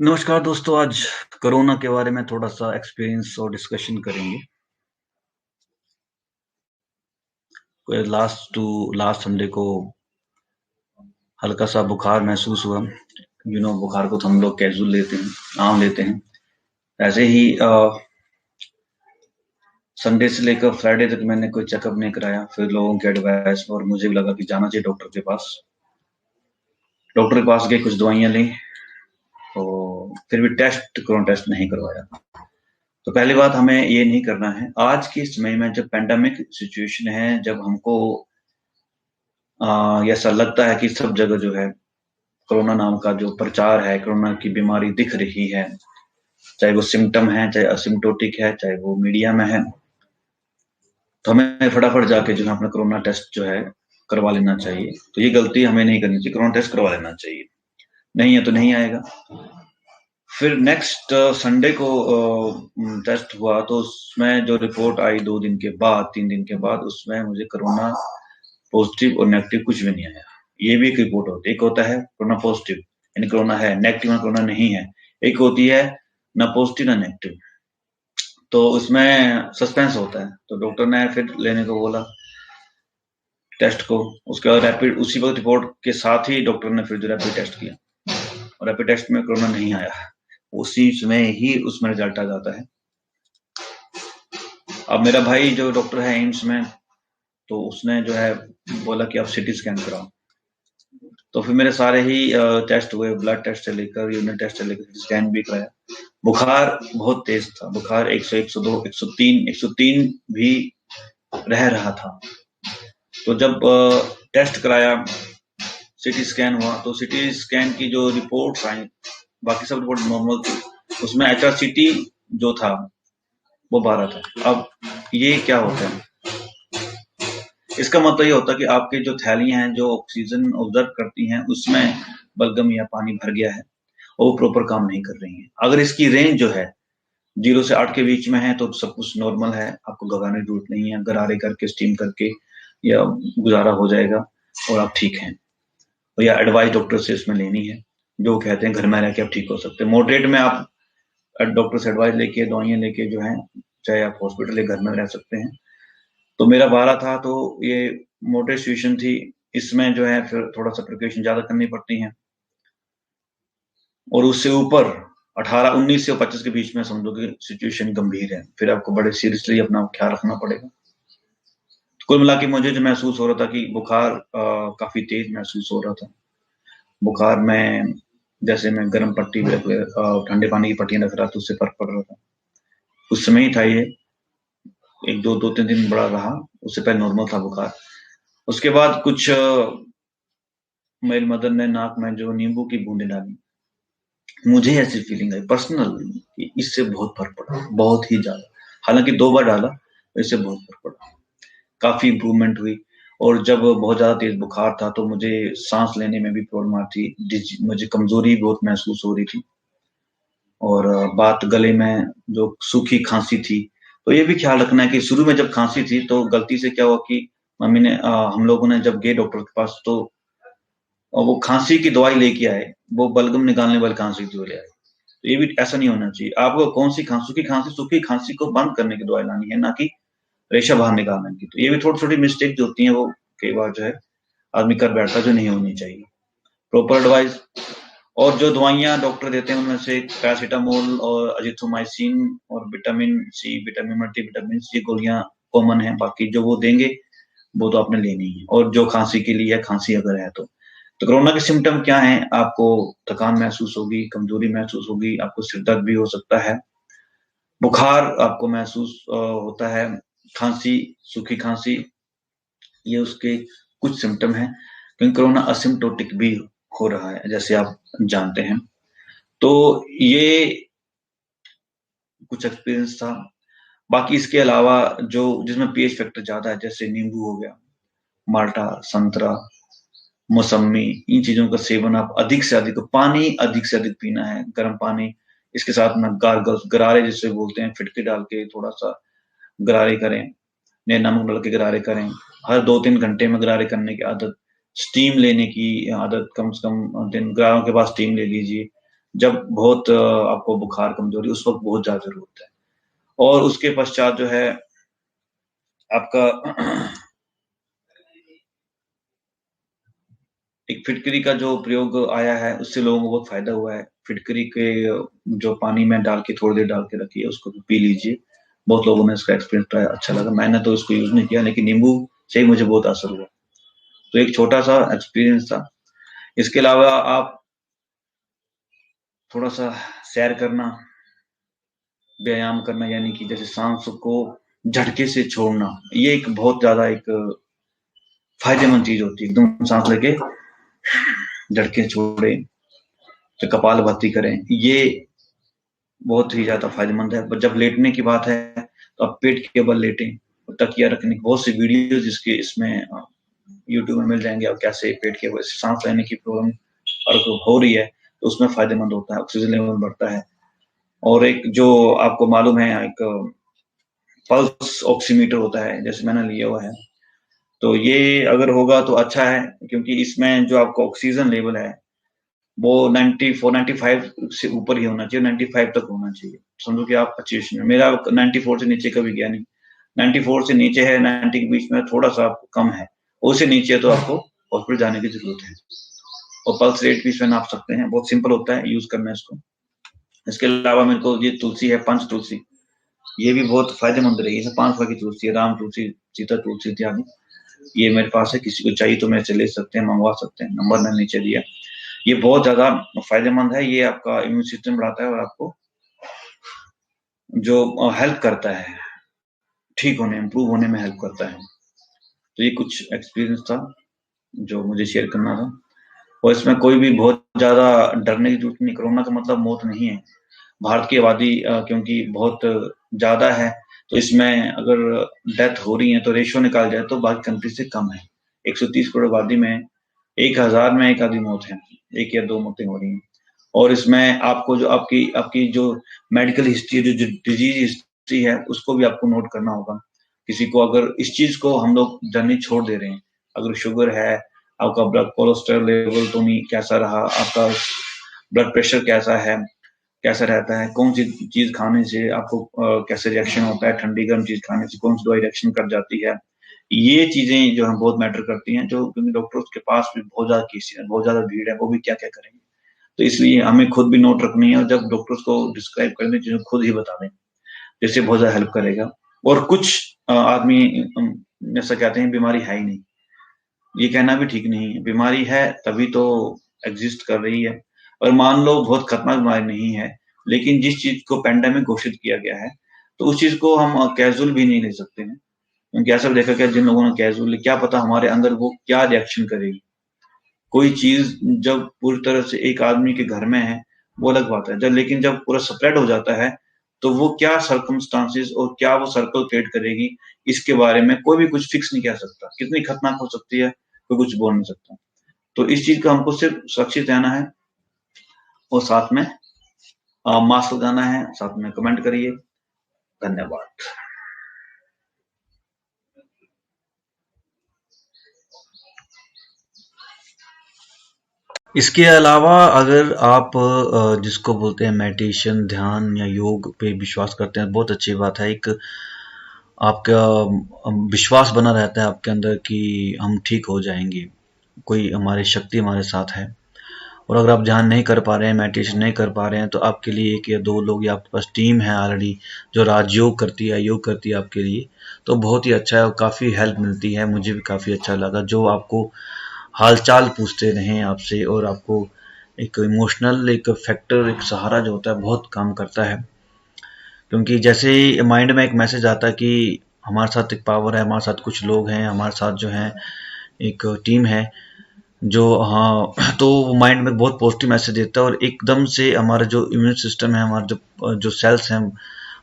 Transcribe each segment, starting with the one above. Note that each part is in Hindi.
नमस्कार दोस्तों, आज कोरोना के बारे में थोड़ा-सा एक्सपीरियंस और डिस्कशन करेंगे। लास्ट संडे को हल्का-सा बुखार महसूस हुआ। बुखार को तो हम लोग कैज़ुअल लेते हैं, आम लेते हैं। ऐसे ही संडे से लेकर फ्राइडे तक मैंने कोई चेकअप नहीं कराया। फिर लोगों की एडवाइस और मुझे भी लगा कि जाना चाहिए डॉक्टर के पास। डॉक्टर के पास गए, कुछ दवाइयाँ ली, तो फिर भी कोरोना टेस्ट नहीं करवाया। तो पहली बात हमें ये नहीं करना है। आज के समय में जब पैंडेमिक सिचुएशन है, जब हमको ऐसा लगता है कि सब जगह जो है कोरोना नाम का जो प्रचार है, कोरोना की बीमारी दिख रही है, चाहे वो सिम्टम है, चाहे असिम्प्टोटिक है, चाहे वो मीडिया में है, तो हमें फटाफट जाके जो है अपना कोरोना टेस्ट जो है करवा लेना चाहिए। तो ये गलती हमें नहीं करनी चाहिए, कोरोना टेस्ट करवा लेना चाहिए। नहीं है तो नहीं आएगा। फिर नेक्स्ट संडे को टेस्ट हुआ, तो उसमें जो रिपोर्ट आई 2 दिन के बाद, 3 दिन के बाद, उसमें मुझे कोरोना पॉजिटिव और नेगेटिव कुछ भी नहीं आया। ये भी एक रिपोर्ट होती है। एक होता है कोरोना पॉजिटिव, यानी कोरोना है, नेगेटिव में कोरोना नहीं है। एक होती है ना पॉजिटिव ना नेगेटिव, तो उसमें सस्पेंस होता है। तो डॉक्टर ने फिर लेने को बोला टेस्ट को। उसके बाद रैपिड, उसी वक्त रिपोर्ट के साथ ही डॉक्टर ने फिर जो रैपिड टेस्ट किया, और रैपिड टेस्ट में कोरोना नहीं आया। उसी समय ही उसमें रिजल्ट आ जाता है। अब मेरा भाई जो डॉक्टर है एम्स में, तो उसने जो है बोला कि आप सिटी स्कैन कराओ। तो फिर मेरे सारे ही टेस्ट हुए, ब्लड टेस्ट से लेकर यूरिन टेस्ट से लेकर स्कैन भी कराया। बुखार बहुत तेज था, बुखार 100, 102, 103, 103 भी रह रहा था। तो जब टेस्ट कराया, सिटी स्कैन हुआ, तो सिटी स्कैन की जो रिपोर्ट्स आई, बाकी सब रिपोर्ट नॉर्मल थी। उसमें HRCT जो था वो 12 था। अब ये क्या होता है, इसका मतलब ये होता है कि आपके जो थैलियां हैं जो ऑक्सीजन ऑब्जर्व करती हैं, उसमें बलगम या पानी भर गया है और वो प्रॉपर काम नहीं कर रही है। अगर इसकी रेंज जो है 0 से 8 के बीच में है तो सब कुछ नॉर्मल है, आपको घबराने की जरूरत नहीं है। गरारे करके, स्टीम करके या गुजारा हो जाएगा और आप ठीक हैं। और या एडवाइस डॉक्टर से इसमें लेनी है, जो कहते हैं घर में रह के आप ठीक हो सकते हैं। मॉडरेट में आप डॉक्टर से एडवाइस लेके, दवाइयाँ लेके जो है, चाहे आप हॉस्पिटल या घर में रह सकते हैं। तो मेरा 12 था, तो ये मॉडरेट सिचुएशन थी। इसमें जो है फिर थोड़ा सा प्रिकॉशन ज्यादा करनी पड़ती है, और उससे ऊपर 18, 19 से 25 के बीच में समझो कि सिचुएशन गंभीर है, फिर आपको बड़े सीरियसली अपना ख्याल रखना पड़ेगा। तो कुल मिला के मुझे जो महसूस हो रहा था कि बुखार काफी तेज महसूस हो रहा था। बुखार में जैसे मैं गर्म पट्टी भी ठंडे पानी की पट्टियां रख रहा था, उससे फर्क पड़ रहा था। उस समय ही था ये, एक दो दो तीन दिन बड़ा रहा। उससे पहले नॉर्मल था बुखार। उसके बाद कुछ मेरी मदर ने नाक में जो नींबू की बूंदें डाली, मुझे ऐसी फीलिंग आई पर्सनल कि इससे बहुत फर्क पड़ा, बहुत ही ज्यादा। हालांकि 2 बार डाला, इससे बहुत फर्क पड़ा, काफी इंप्रूवमेंट हुई। और जब बहुत ज्यादा तेज बुखार था तो मुझे सांस लेने में भी प्रॉब्लम आती थी, मुझे कमजोरी बहुत महसूस हो रही थी, और बात गले में जो सूखी खांसी थी। तो ये भी ख्याल रखना है कि शुरू में जब खांसी थी तो गलती से क्या हुआ कि मम्मी ने हम लोगों ने जब गए डॉक्टर के पास, तो वो खांसी की दवाई लेके आए, वो बलगम निकालने वाली खांसी की दवाई ले आए। तो ये भी ऐसा नहीं होना चाहिए। आपको कौन सी खांसी, सूखी खांसी को बंद करने की दवाई लानी है, ना कि रेशा बाहर निकालने की। तो ये भी थोड़ी छोटी मिस्टेक जो होती है, वो कई बार जो है आदमी कर बैठता है, जो नहीं होनी चाहिए। प्रॉपर एडवाइस, और जो दवाइयाँ डॉक्टर देते हैं उनमें से पैरासिटामोल और अजिथ्रोमाइसिन और विटामिन सी, विटामिन मल्टीविटामिन, ये गोलियां कॉमन है। बाकी जो वो देंगे वो तो आपने लेनी है। और जो खांसी के लिए है, खांसी अगर है तो कोरोना के सिम्टम क्या हैं? आपको थकान महसूस होगी, कमजोरी महसूस होगी, आपको सिर दर्द भी हो सकता है, बुखार आपको महसूस होता है, खांसी, सूखी खांसी, ये उसके कुछ सिम्टम हैं। क्योंकि कोरोना असिम्प्टोटिक भी हो रहा है, जैसे आप जानते हैं। तो ये कुछ एक्सपीरियंस था। बाकी इसके अलावा जो जिसमें पीएच फैक्टर ज्यादा है, जैसे नींबू हो गया, माल्टा, संतरा, मौसम्मी, इन चीजों का सेवन आप अधिक से अधिक, पानी अधिक से अधिक पीना है, गर्म पानी। इसके साथ में गार्गल्स, गरारे जिसे बोलते हैं, फिटकी डाल के थोड़ा सा गरारे करें, नमक डाल के गरारे करें। हर 2-3 घंटे में गरारे करने की आदत, स्टीम लेने की आदत, कम से कम दिन गरारों के बाद स्टीम ले लीजिए। जब बहुत आपको बुखार कमजोरी उस वक्त बहुत ज्यादा जरूरत है। और उसके पश्चात जो है आपका एक फिटकरी का जो प्रयोग आया है उससे लोगों को बहुत फायदा हुआ है। फिटकरी के जो पानी में डाल के थोड़ी देर डाल के रखिए, उसको पी लीजिए। बहुत लोगों ने इसका एक्सपीरियंस पाया, अच्छा लगा। मैंने तो इसको यूज नहीं किया, लेकिन नींबू से ही मुझे बहुत असर हुआ। तो एक छोटा सा एक्सपीरियंस था। इसके अलावा आप थोड़ा सा सैर करना, व्यायाम करना, यानी कि जैसे सांस को झटके से छोड़ना, ये एक बहुत ज्यादा एक फायदेमंद चीज होती है। एकदम सांस लेके झटके छोड़े, तो कपाल भाती करें, ये बहुत ही ज्यादा फायदेमंद है। पर जब लेटने की बात है तो आप पेट के बल लेटें, तकिया रखने की बहुत सी वीडियो जिसके इसमें यूट्यूब में मिल जाएंगे। और कैसे पेट के बल सांस लेने की प्रॉब्लम अगर हो रही है तो उसमें फायदेमंद होता है, ऑक्सीजन लेवल बढ़ता है। और एक जो आपको मालूम है, एक पल्स ऑक्सीमीटर होता है, जैसे मैंने लिया हुआ है, तो ये अगर होगा तो अच्छा है, क्योंकि इसमें जो आपका ऑक्सीजन लेवल है वो 94 95 से ऊपर ही होना चाहिए, 95 तक होना चाहिए। समझो कि आप 25 में, मेरा 94 से नीचे कभी गया नहीं। 94 से नीचे है, 90 के बीच में थोड़ा सा कम है, उससे नीचे है तो आपको हॉस्पिटल जाने की जरूरत है। और पल्स रेट भी इसमें नाप सकते हैं, बहुत सिंपल होता है यूज करना इसको। इसके अलावा मेरे को ये तुलसी है, पंच तुलसी, ये भी बहुत फायदेमंद रही है। 5 प्रकार की तुलसी है, राम तुलसी, सीता तुलसी इत्यादि। ये मेरे पास है, किसी को चाहिए तो मेरे से ले सकते हैं, मंगवा सकते हैं, नंबर मैंने नीचे दिया। ये बहुत ज्यादा फायदेमंद है, ये आपका इम्यून सिस्टम बढ़ाता है और आपको जो हेल्प करता है ठीक होने, इम्प्रूव होने में हेल्प करता है। तो ये कुछ एक्सपीरियंस था जो मुझे शेयर करना था। और इसमें कोई भी बहुत ज्यादा डरने की जरूरत नहीं। कोरोना का मतलब मौत नहीं है। भारत की आबादी क्योंकि बहुत ज्यादा है, तो इसमें अगर डेथ हो रही है तो रेशियो निकाल जाए तो बाकी कंट्री से कम है। 130 करोड़ आबादी में 1000 में एक आधी मौत है, एक या दो मौतें हो रही हैं। और इसमें आपको जो आपकी आपकी जो मेडिकल हिस्ट्री, जो डिजीज हिस्ट्री है, उसको भी आपको नोट करना होगा। किसी को अगर इस चीज को हम लोग जाननी छोड़ दे रहे हैं, अगर शुगर है, आपका ब्लड कोलेस्ट्रॉल लेवल तो नहीं कैसा रहा, आपका ब्लड प्रेशर कैसा है, कैसा रहता है, कौन सी चीज खाने से आपको कैसे रिएक्शन होता है, ठंडी गर्म चीज खाने से कौन सी दवाई रिएक्शन कर जाती है, ये चीजें जो है बहुत मैटर करती हैं। जो क्योंकि डॉक्टर्स के पास भी बहुत ज्यादा केसेस है, बहुत ज्यादा भीड़ है, वो भी क्या क्या करेंगे। तो इसलिए हमें खुद भी नोट रखनी है, और जब डॉक्टर्स को डिस्क्राइब करने चीजें खुद ही बता दें, जिससे बहुत ज्यादा हेल्प करेगा। और कुछ आदमी जैसा कहते हैं बीमारी है ही नहीं, ये कहना भी ठीक नहीं है। बीमारी है तभी तो एग्जिस्ट कर रही है। और मान लो बहुत खतरनाक बीमारी नहीं है, लेकिन जिस चीज को पेंडेमिक घोषित किया गया है, तो उस चीज को हम कैजुअल भी नहीं ले सकते हैं। क्योंकि ऐसा देखा गया, जिन लोगों ने कैजुअल, क्या पता हमारे अंदर वो क्या रिएक्शन करेगी। कोई चीज जब पूरी तरह से एक आदमी के घर में है वो अलग बात है, जब लेकिन जब पूरा स्प्रेड हो जाता है तो वो क्या सर्कमस्टांसेस और क्या वो सर्कल क्रिएट करेगी, इसके बारे में कोई भी कुछ फिक्स नहीं कह सकता। कितनी खतरनाक हो सकती है, कोई कुछ बोल नहीं सकता। तो इस चीज का हमको सिर्फ सुरक्षित रहना है, और साथ में मास्क लगाना है, साथ में कमेंट करिए। धन्यवाद। इसके अलावा अगर आप जिसको बोलते हैं मेडिटेशन, ध्यान या योग पे विश्वास करते हैं, बहुत अच्छी बात है। एक आपका विश्वास बना रहता है आपके अंदर कि हम ठीक हो जाएंगे, कोई हमारी शक्ति हमारे साथ है। और अगर आप ध्यान नहीं कर पा रहे हैं, मेडिटेशन नहीं कर पा रहे हैं, तो आपके लिए 1 या 2 लोग या आपके पास टीम है ऑलरेडी जो राजयोग करती है, योग करती है आपके लिए, तो बहुत ही अच्छा है और काफ़ी हेल्प मिलती है। मुझे भी काफ़ी अच्छा लगा, जो आपको हालचाल पूछते रहें आपसे, और आपको एक इमोशनल एक फैक्टर, एक सहारा जो होता है, बहुत काम करता है। क्योंकि जैसे ही माइंड में एक मैसेज आता है कि हमारे साथ एक पावर है, हमारे साथ कुछ लोग हैं, हमारे साथ जो है एक टीम है, जो हाँ, तो वो माइंड में बहुत पॉजिटिव मैसेज देता है, और एकदम से हमारा जो इम्यून सिस्टम है, हमारे जो जो सेल्स हैं,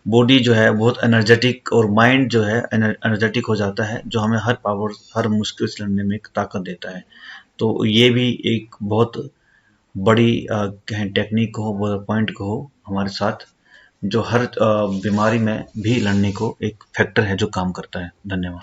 बॉडी जो है बहुत एनर्जेटिक, और माइंड जो है एनर्जेटिक हो जाता है, जो हमें हर पावर, हर मुश्किल से लड़ने में एक ताकत देता है। तो ये भी एक बहुत बड़ी कहें टेक्निक कहो, पॉइंट कहो हमारे साथ, जो हर बीमारी में भी लड़ने को एक फैक्टर है जो काम करता है। धन्यवाद।